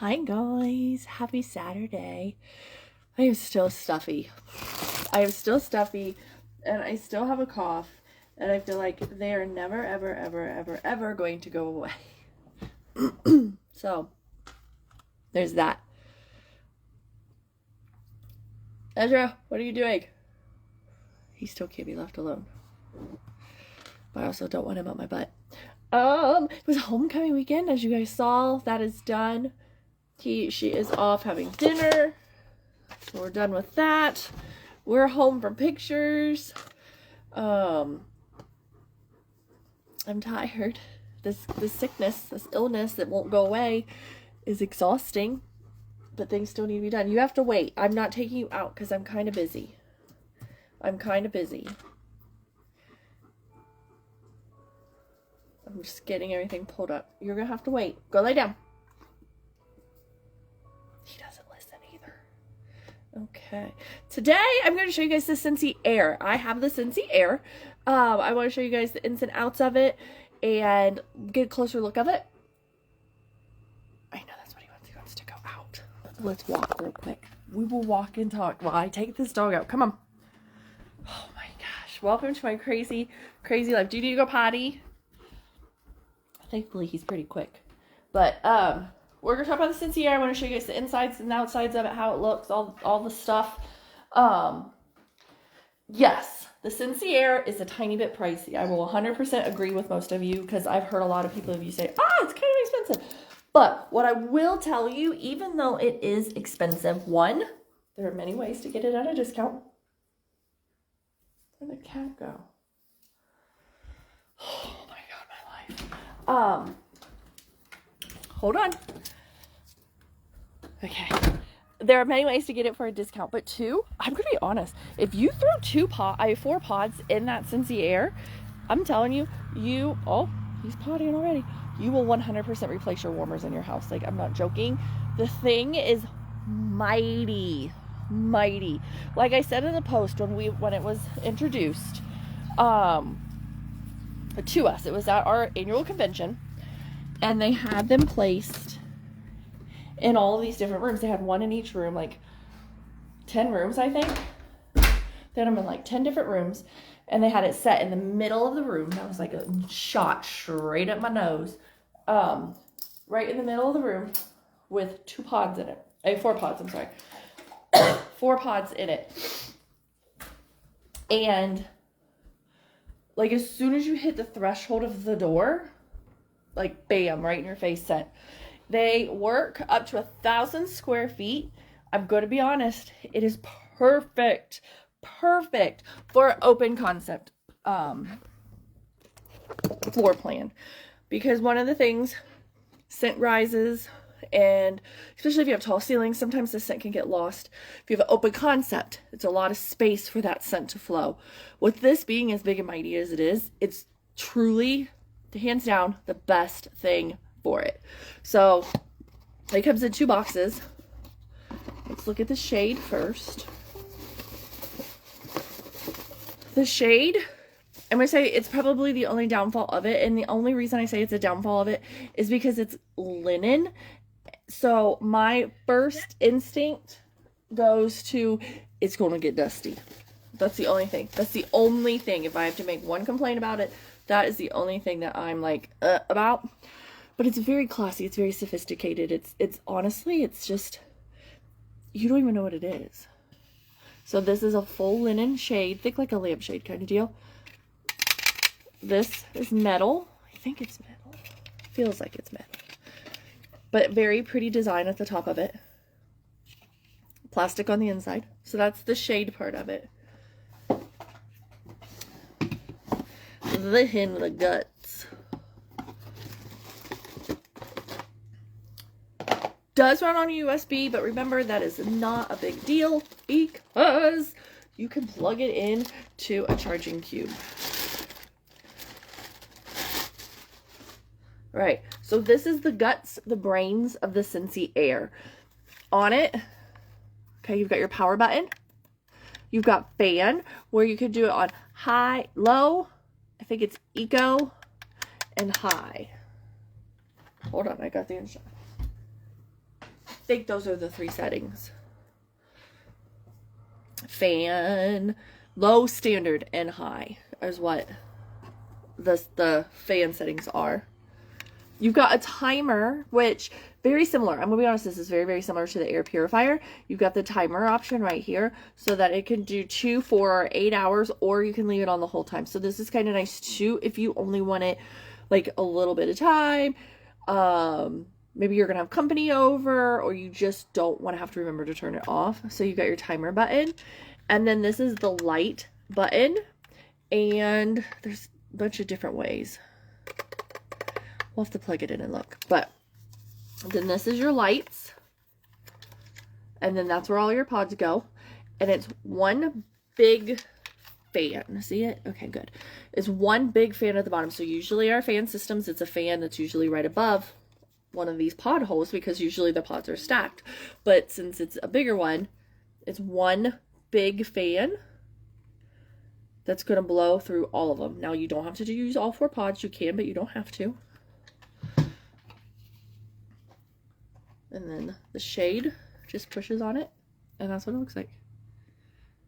Hi guys, happy Saturday. I am still stuffy. And I still have a cough, and I feel like they are never, ever, ever, ever, ever going to go away. So, there's that. Ezra, what are you doing? He still can't be left alone. But I also don't want him up my butt. It was homecoming weekend, as you guys saw. That is done. She is off having dinner. So we're done with that. We're home from pictures. I'm tired. This sickness, this illness that won't go away is exhausting. But things still need to be done. You have to wait. I'm not taking you out because I'm kind of busy. I'm just getting everything pulled up. You're going to have to wait. Go lay down. He doesn't listen either. Okay. Today, I'm going to show you guys the Scentsy Air. I have the Scentsy Air. I want to show you guys the ins and outs of it and get a closer look of it. I know that's what he wants. He wants to go out. Let's walk real quick. We will walk and talk while I take this dog out. Come on. Oh my gosh. Welcome to my crazy, crazy life. Do you need to go potty? Thankfully, he's pretty quick. But, we're going to talk about the Scentsy Air. I want to show you guys the insides and outsides of it, how it looks, all the stuff. Yes, the Scentsy Air is a tiny bit pricey. I will 100% agree with most of you because I've heard a lot of people of you say, it's kind of expensive. But what I will tell you, even though it is expensive, one, there are many ways to get it at a discount. Where'd the cat go? Oh my God, my life. Hold on. Okay. There are many ways to get it for a discount, but two, I'm going to be honest. If you throw 4 pods in that Scentsy Air, I'm telling you, he's pottying already. You will 100% replace your warmers in your house. Like, I'm not joking. The thing is mighty. Like I said in the post when it was introduced to us, it was at our annual convention, and they had them placed in all of these different rooms. They had one in each room, like 10 rooms, I think. They had them in like 10 different rooms, and they had it set in the middle of the room. That was like a shot straight up my nose. Right in the middle of the room with 2 pods in it. 4 pods, I'm sorry. 4 pods in it. And like as soon as you hit the threshold of the door, like bam, right in your face scent. They work up to 1,000 square feet. I'm going to be honest, it is perfect for an open concept floor plan. Because one of the things, scent rises, and especially if you have tall ceilings, sometimes the scent can get lost. If you have an open concept, it's a lot of space for that scent to flow. With this being as big and mighty as it is, it's truly, hands down, the best thing for it. So it comes in 2 boxes. Let's look at the shade first. The shade, I'm going to say it's probably the only downfall of it. And the only reason I say it's a downfall of it is because it's linen. So my first instinct goes to, it's going to get dusty. That's the only thing. That's the only thing. If I have to make one complaint about it, that is the only thing that I'm like, about. But it's very classy. It's very sophisticated. It's honestly, it's just, you don't even know what it is. So this is a full linen shade. Think like a lampshade kind of deal. This is metal. I think it's metal. Feels like it's metal. But very pretty design at the top of it. Plastic on the inside. So that's the shade part of it. The guts. Does run on a USB, but remember that is not a big deal because you can plug it in to a charging cube. Right, so this is the guts, the brains of the Scentsy Air. On it, okay, you've got your power button. You've got fan, where you could do it on high, low, I think it's eco, and high. Hold on, I got the instructions. think those are the 3 settings. Fan, low, standard, and high is what the fan settings are. You've got a timer, which very similar. I'm gonna be honest, this is very, very similar to the air purifier. You've got the timer option right here so that it can do 2, 4, or 8 hours, or you can leave it on the whole time. So this is kind of nice too if you only want it like a little bit of time. Maybe you're gonna have company over, or you just don't want to have to remember to turn it off. So you got your timer button, and then this is the light button, and there's a bunch of different ways. We'll have to plug it in and look. But then this is your lights, and then that's where all your pods go, and it's one big fan. See it? Okay, good. It's one big fan at the bottom. So usually our fan systems, it's a fan that's usually right above one of these pod holes because usually the pods are stacked. But since it's a bigger one, it's one big fan that's going to blow through all of them. Now you don't have to use all 4 pods. You can, but you don't have to. And then the shade just pushes on it, and that's what it looks like.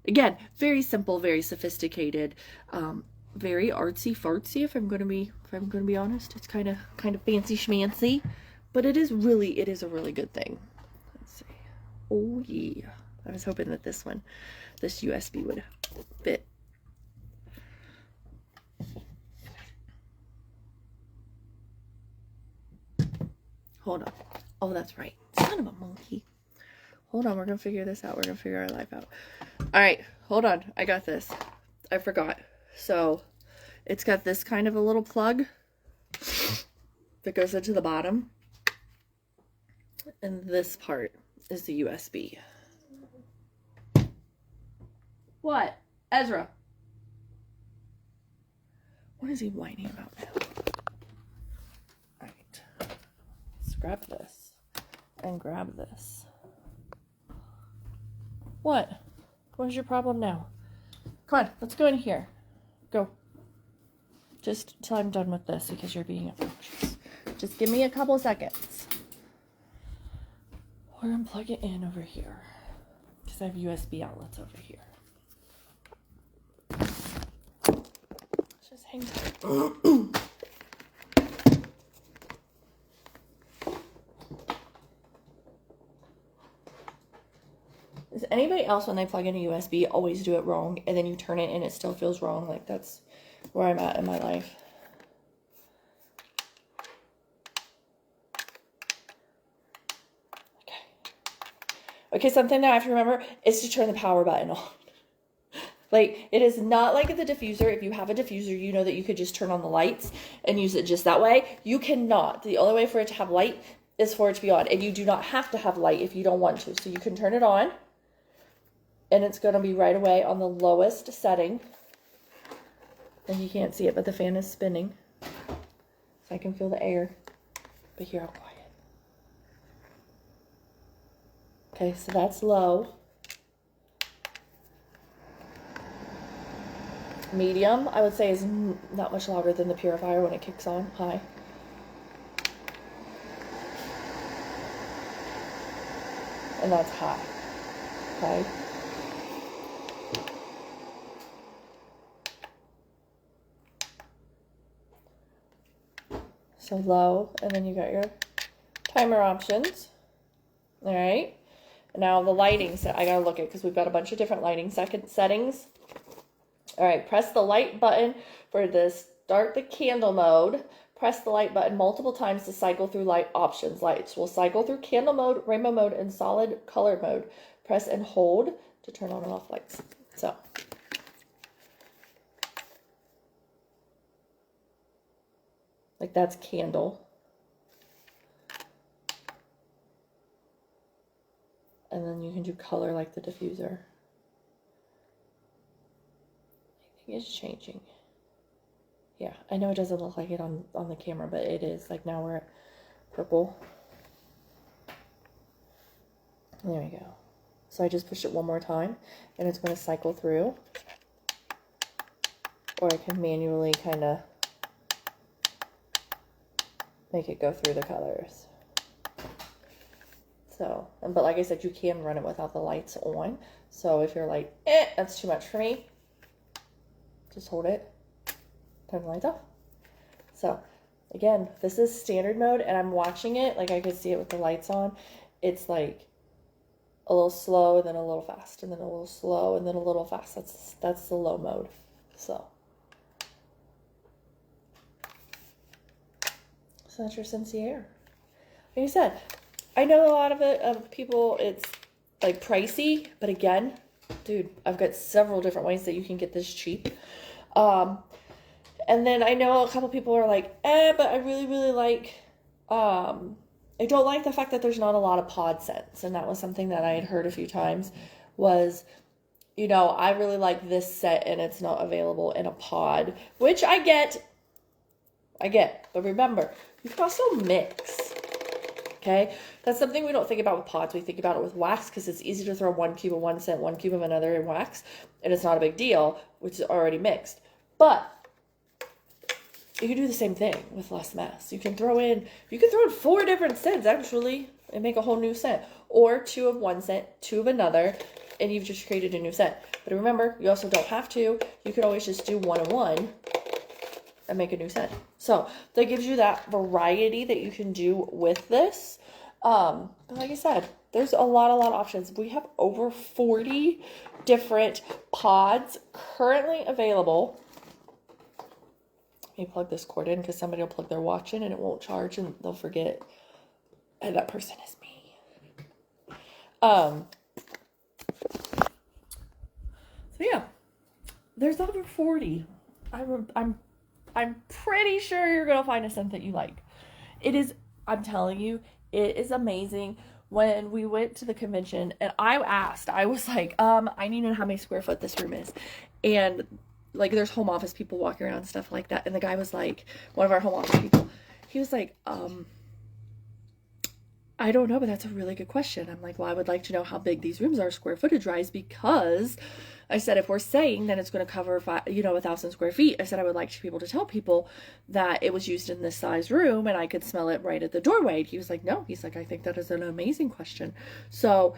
Again, very simple, very sophisticated, very artsy fartsy. If I'm gonna be honest, it's kind of fancy schmancy, but it is a really good thing. Let's see. Oh yeah, I was hoping that this USB would fit. Hold on. Oh, that's right. Son of a monkey. Hold on, we're gonna figure this out. We're gonna figure our life out. All right, hold on. I got this. I forgot. So it's got this kind of a little plug that goes into the bottom. And this part is the USB. What? Ezra? What is he whining about now? All right. Let's grab this. And grab this. What? What is your problem now? Come on, let's go in here. Go. Just until I'm done with this because you're being obnoxious. Just give me a couple seconds. We're gonna plug it in over here because I have USB outlets over here. Let's just hang tight. Does anybody else, when they plug in a USB, always do it wrong, and then you turn it and it still feels wrong? Like, that's where I'm at in my life. Okay, something that I have to remember is to turn the power button on. Like, it is not like the diffuser. If you have a diffuser, you know that you could just turn on the lights and use it just that way. You cannot. The only way for it to have light is for it to be on, and you do not have to have light if you don't want to. So you can turn it on, and it's going to be right away on the lowest setting. And you can't see it, but the fan is spinning. So I can feel the air. But hear how quiet. Okay, so that's low. Medium, I would say, is not much louder than the purifier when it kicks on. High. And that's high. Okay. So low, and then you got your timer options. All right. And now the lighting set, I gotta look at because we've got a bunch of different lighting settings. All right, press the light button for the start the candle mode. Press the light button multiple times to cycle through light options. Lights will cycle through candle mode, rainbow mode, and solid color mode. Press and hold to turn on and off lights. So. Like that's candle. And then you can do color like the diffuser. I think it's changing. Yeah, I know it doesn't look like it on the camera, but it is. Like now we're at purple. There we go. So I just pushed it one more time and it's going to cycle through. Or I can manually kind of make it go through the colors. So, but like I said, you can run it without the lights on. So if you're like, that's too much for me, just hold it, turn the lights off. So again, this is standard mode, and I'm watching it, like I could see it with the lights on. It's like a little slow, and then a little fast, and then a little slow, and then a little fast. That's the low mode. So that's your Scentsy Air. Like I said, I know a lot of people, it's like pricey, but again, dude, I've got several different ways that you can get this cheap. And then I know a couple people are like, but I really, really like, I don't like the fact that there's not a lot of pod scents. And that was something that I had heard a few times was, you know, I really like this scent and it's not available in a pod, which I get. But remember, you can also mix. Okay, that's something we don't think about with pods. We think about it with wax because it's easy to throw 1 cube of one scent, 1 cube of another in wax, and it's not a big deal, which is already mixed. But you can do the same thing with less mess. You can throw in 4 different scents actually and make a whole new scent, or 2 of one scent, 2 of another, and you've just created a new scent. But remember, you also don't have to. You could always just do 1 of one and make a new scent. So that gives you that variety that you can do with this. But like I said, there's a lot of options. We have over 40 different pods currently available. Let me plug this cord in because somebody will plug their watch in and it won't charge and they'll forget. And that person is me. So yeah, there's over 40. I'm pretty sure you're going to find a scent that you like. It is, I'm telling you, it is amazing. When we went to the convention and I was like, I need to know how many square foot this room is. And like, there's home office people walking around and stuff like that. And the guy was like, one of our home office people, he was like, I don't know, but that's a really good question. I'm like, well, I would like to know how big these rooms are square footage-wise, because I said, if we're saying that it's going to cover 1,000 square feet, I said, I would like to be able to tell people that it was used in this size room and I could smell it right at the doorway. He was like, no, he's like, I think that is an amazing question. So,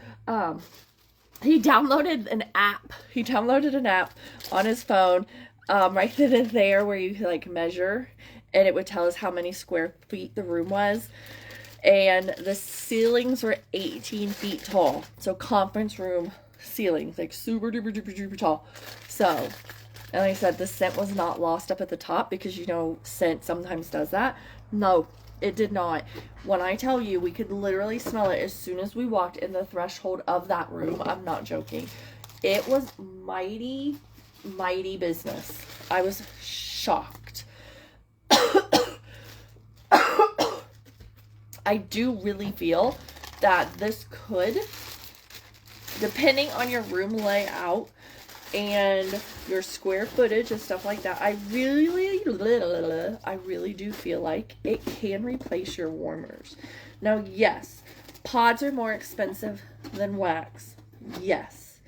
he downloaded an app. He downloaded an app on his phone, right then and there, where you could like measure, and it would tell us how many square feet the room was. And the ceilings were 18 feet tall. So conference room ceilings, like super duper duper duper tall. So, and like I said, the scent was not lost up at the top because, you know, scent sometimes does that. No, it did not. When I tell you, we could literally smell it as soon as we walked in the threshold of that room. I'm not joking. It was mighty, mighty business. I was shocked. I do really feel that this could, depending on your room layout and your square footage and stuff like that, I really do feel like it can replace your warmers. Now, yes, pods are more expensive than wax. Yes.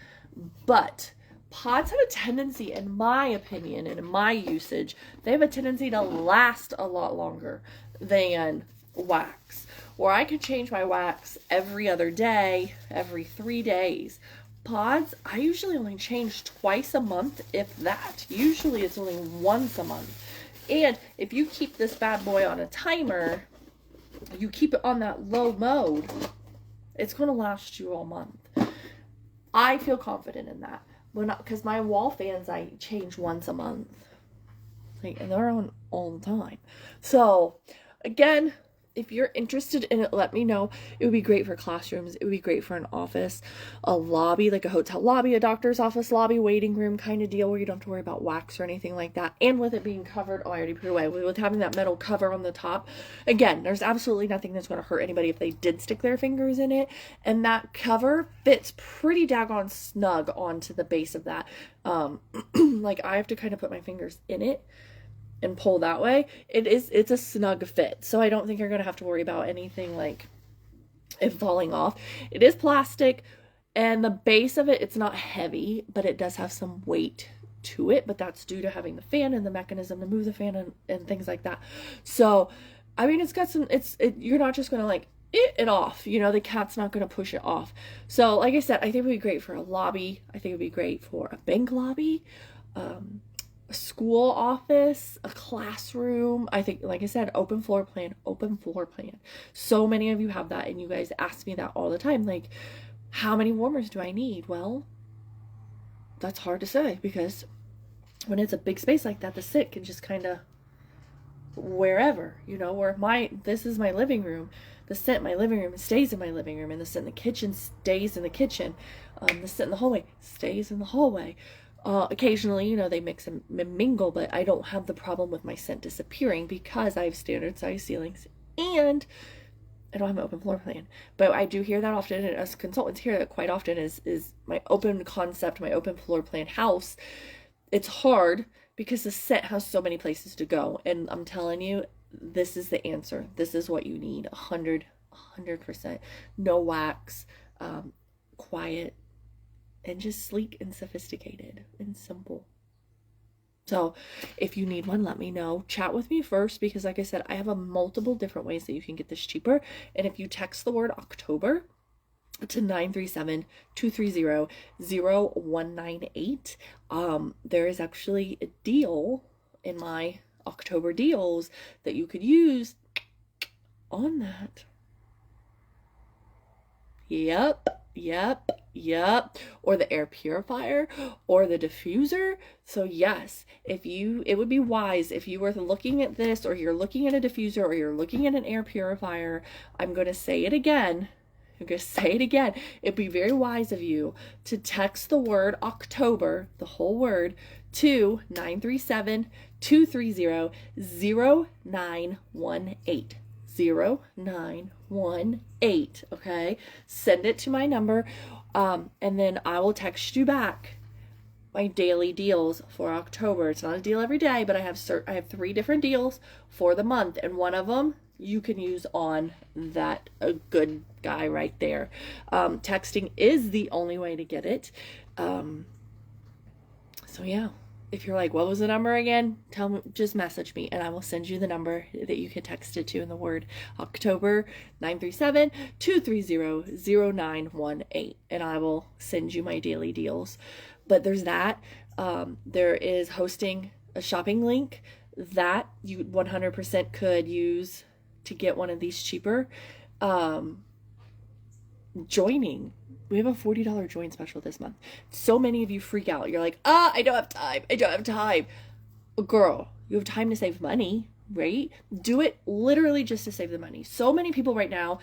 But pods have a tendency, in my opinion and in my usage, they have a tendency to last a lot longer than wax, or I could change my wax every other day, every 3 days. Pods, I usually only change twice a month, if that. Usually it's only once a month. And if you keep this bad boy on a timer, you keep it on that low mode, it's going to last you all month. I feel confident in that. Because my wall fans, I change once a month. Like, and they're on all the time. So, again, if you're interested in it, let me know. It would be great for classrooms. It would be great for an office, a lobby, like a hotel lobby, a doctor's office lobby, waiting room kind of deal where you don't have to worry about wax or anything like that. And with it being covered, I already put it away, with having that metal cover on the top, again, there's absolutely nothing that's going to hurt anybody if they did stick their fingers in it. And that cover fits pretty daggone snug onto the base of that. Like, I have to kind of put my fingers in it and pull that way. It's a snug fit, so I don't think you're gonna have to worry about anything like it falling off. It is plastic, and the base of it's not heavy, but it does have some weight to it, but that's due to having the fan and the mechanism to move the fan and things like that. So I mean, it's got some, you're not just gonna like it off. You know, the cat's not going to push it off. So, like I said, I think it would be great for a lobby. I think it would be great for a bank lobby, a school office, a classroom. I think, like I said, open floor plan, open floor plan. So many of you have that, and you guys ask me that all the time. Like, how many warmers do I need? Well, that's hard to say, because when it's a big space like that, the scent can just kind of wherever, you know, where this is my living room. The scent in my living room stays in my living room, and the scent in the kitchen stays in the kitchen. The scent in the hallway stays in the hallway. Occasionally, you know, they mix and mingle, but I don't have the problem with my scent disappearing because I have standard size ceilings and I don't have an open floor plan. But I do hear that often, and us consultants hear that quite often, is my open concept, my open floor plan house. It's hard because the scent has so many places to go, and I'm telling you, this is the answer. This is what you need. 100%. No wax, quiet, and just sleek and sophisticated and simple. So if you need one, let me know. Chat with me first, because like I said, I have multiple different ways that you can get this cheaper. And if you text the word October to 937-230-0198, there is actually a deal in my October deals that you could use on that. Yep. Or the air purifier or the diffuser. So yes, it would be wise if you were looking at this, or you're looking at a diffuser, or you're looking at an air purifier. I'm going to say it again. It'd be very wise of you to text the word October, the whole word, to 937-230-0918. 0918. Okay, send it to my number, and then I will text you back my daily deals for October. It's not a deal every day, but I have 3 different deals for the month, and one of them you can use on that a good guy right there. Texting is the only way to get it. So yeah. If you're like, what was the number again? Tell me, just message me, and I will send you the number that you can text it to in the word October, 937-230-0918, and I will send you my daily deals. But there's that. There is hosting a shopping link that you 100% could use to get one of these cheaper. Joining. We have a $40 join special this month. So many of you freak out. You're like, I don't have time. Girl, you have time to save money, right? Do it literally just to save the money. So many people right now,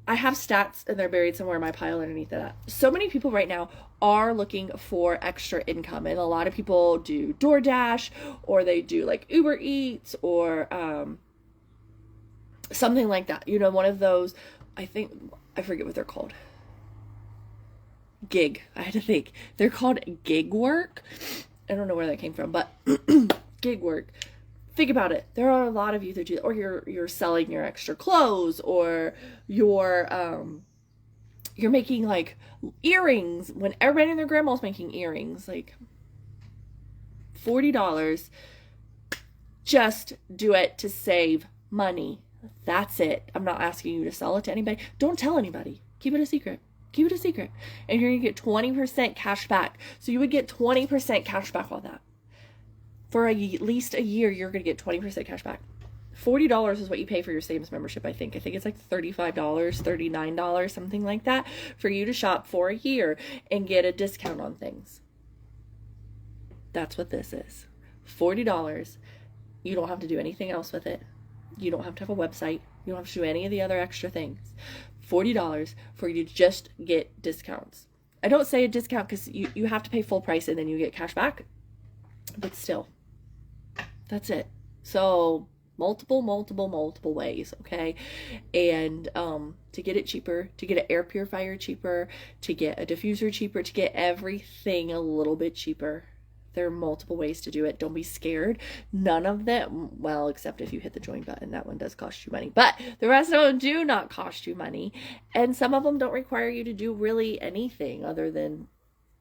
I have stats and they're buried somewhere in my pile underneath that. So many people right now are looking for extra income. And a lot of people do DoorDash, or they do like Uber Eats, or something like that. You know, one of those, I forget what they're called. Gig. I had to think. They're called gig work. I don't know where that came from, but gig work. Think about it. There are a lot of you that do that, or you're selling your extra clothes, or you're making like earrings when everybody and their grandma's making earrings, like $40. Just do it to save money. That's it. I'm not asking you to sell it to anybody. Don't tell anybody. Keep it a secret. And you're going to get 20% cash back. So you would get 20% cash back on that. For at least a year, you're going to get 20% cash back. $40 is what you pay for your Sam's membership, I think. I think it's like $35, $39, something like that, for you to shop for a year and get a discount on things. That's what this is. $40. You don't have to do anything else with it. You don't have to have a website. You don't have to do any of the other extra things. $40 for you to just get discounts. I don't say a discount because you have to pay full price and then you get cash back. But still, that's it. So multiple ways, okay? And to get it cheaper, to get an air purifier cheaper, to get a diffuser cheaper, to get everything a little bit cheaper. There are multiple ways to do it. Don't be scared. None of them, well, except if you hit the join button, that one does cost you money. But the rest of them do not cost you money. And some of them don't require you to do really anything other than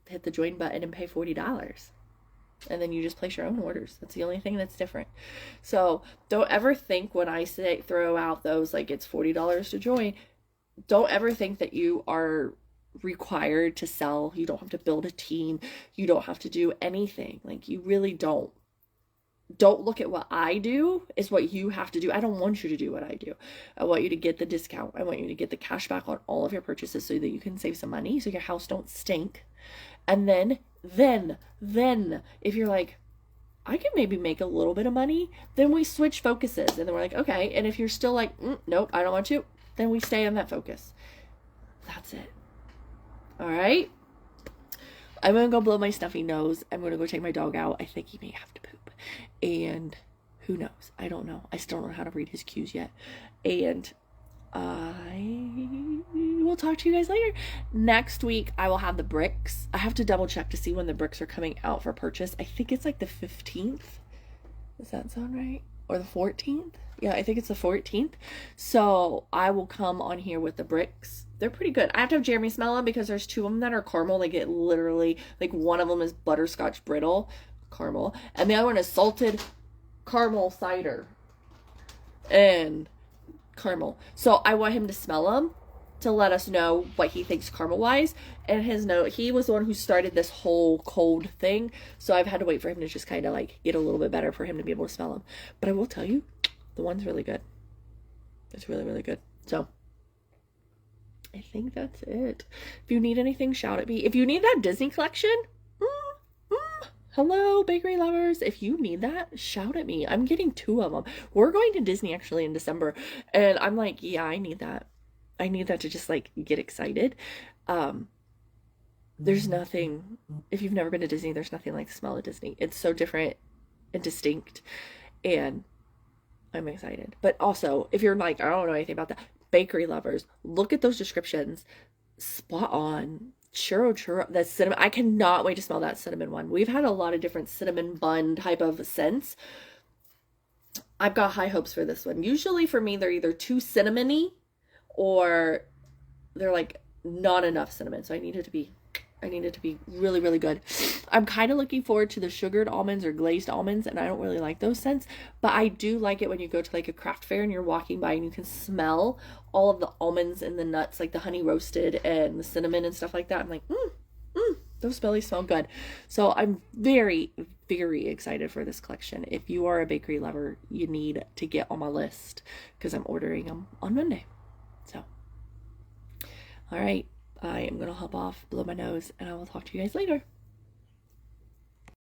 hit the join button and pay $40. And then you just place your own orders. That's the only thing that's different. So don't ever think when I say throw out those, like it's $40 to join. don't ever think that you are required to sell. You don't have to build a team. You don't have to do anything. Like, you really don't. Don't look at what I do is what you have to do. I don't want you to do what I do. I want you to get the discount. I want you to get the cash back on all of your purchases so that you can save some money so your house don't stink. And then, if you're like, I can maybe make a little bit of money, then we switch focuses. And then we're like, okay. And if you're still like, nope, I don't want to, then we stay on that focus. That's it. All right. I'm going to go blow my stuffy nose. I'm going to go take my dog out. I think he may have to poop. And who knows? I don't know. I still don't know how to read his cues yet. And I will talk to you guys later. Next week, I will have the bricks. I have to double check to see when the bricks are coming out for purchase. I think it's like the 15th. Does that sound right? Or the 14th? Yeah, I think it's the 14th. So I will come on here with the bricks. They're pretty good. I have to have Jeremy smell them because there's two of them that are caramel. They get literally, like, one of them is butterscotch brittle caramel, and the other one is salted caramel cider and caramel. So I want him to smell them to let us know what he thinks caramel wise. And his note, he was the one who started this whole cold thing, so I've had to wait for him to just kind of like get a little bit better for him to be able to smell them. But I will tell you, the one's really good. It's really, really good. So I think that's it. If you need anything, shout at me. If you need that Disney collection, hello, bakery lovers. If you need that, shout at me. I'm getting 2 of them. We're going to Disney actually in December. And I'm like, yeah, I need that. I need that to just like get excited. There's nothing, if you've never been to Disney, there's nothing like the smell of Disney. It's so different and distinct. And I'm excited. But also, if you're like, I don't know anything about that, bakery lovers, look at those descriptions. Spot on. Churro, that cinnamon. I cannot wait to smell that cinnamon one. We've had a lot of different cinnamon bun type of scents. I've got high hopes for this one. Usually for me, they're either too cinnamony or they're like not enough cinnamon. So I need it to be really, really good. I'm kind of looking forward to the sugared almonds or glazed almonds, and I don't really like those scents, but I do like it when you go to like a craft fair and you're walking by and you can smell all of the almonds and the nuts, like the honey roasted and the cinnamon and stuff like that. I'm like, those bellies smell good. So I'm very, very excited for this collection. If you are a bakery lover, you need to get on my list because I'm ordering them on Monday. So, all right. I am going to hop off, blow my nose, and I will talk to you guys later.